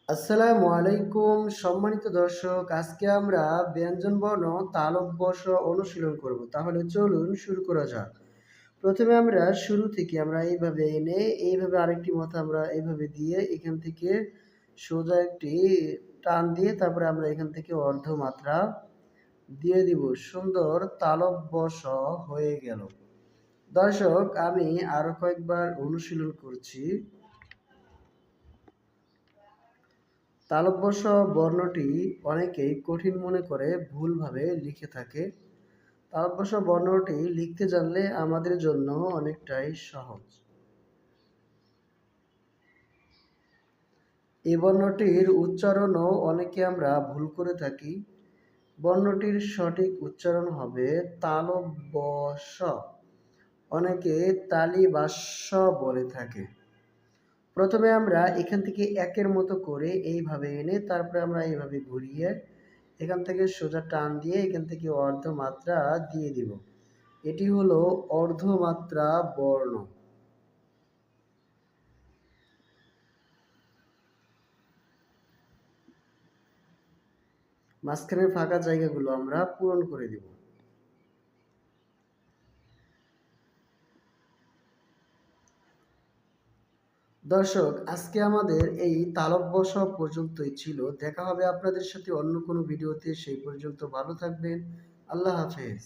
আসসালামু আলাইকুম সম্মানিত দর্শক, আজকে আমরা ব্যঞ্জন বর্ণ তালব্য শ অনুশীলন করব। তাহলে চলুন শুরু করা যাক। প্রথমে আমরা শুরু থেকে আমরা এইভাবে এনে এইভাবে আরেকটি মাথা আমরা এইভাবে দিয়ে এখান থেকে সোজা একটি টান দিয়ে তারপরে আমরা এখান থেকে অর্ধমাত্রা দিয়ে দিব। সুন্দর তালব্য শ হয়ে গেল। দর্শক, আমি আরো কয়েকবার অনুশীলন করছি। তালব্য শ বর্ণটি অনেকেই কঠিন মনে করে ভুলভাবে লিখে থাকে। তালব্য শ বর্ণটি লিখতে জানলে আমাদের জন্য অনেকটাই সহজ। এই বর্ণটির উচ্চারণও অনেকে আমরা ভুল করে থাকি। বর্ণটির সঠিক উচ্চারণ হবে তালব্য শ। অনেকে তালিবাস্য বলে থাকে। প্রথমে আমরা এখান থেকে একের মতো করে এইভাবে এনে তারপরে আমরা এইভাবে ঘুরিয়ে এখান থেকে সোজা টান দিয়ে এখান থেকে অর্ধমাত্রা দিয়ে দিব। এটি হলো অর্ধমাত্রা বর্ণ। মাঝখানের ফাঁকা জায়গাগুলো আমরা পূরণ করে দিব। দর্শক, আজকে আমাদের এই তালব্য শ পর্যন্তই ছিল। দেখা হবে আপনাদের সাথে অন্য কোনো ভিডিওতে। সেই পর্যন্ত ভালো থাকবেন। আল্লাহ হাফেজ।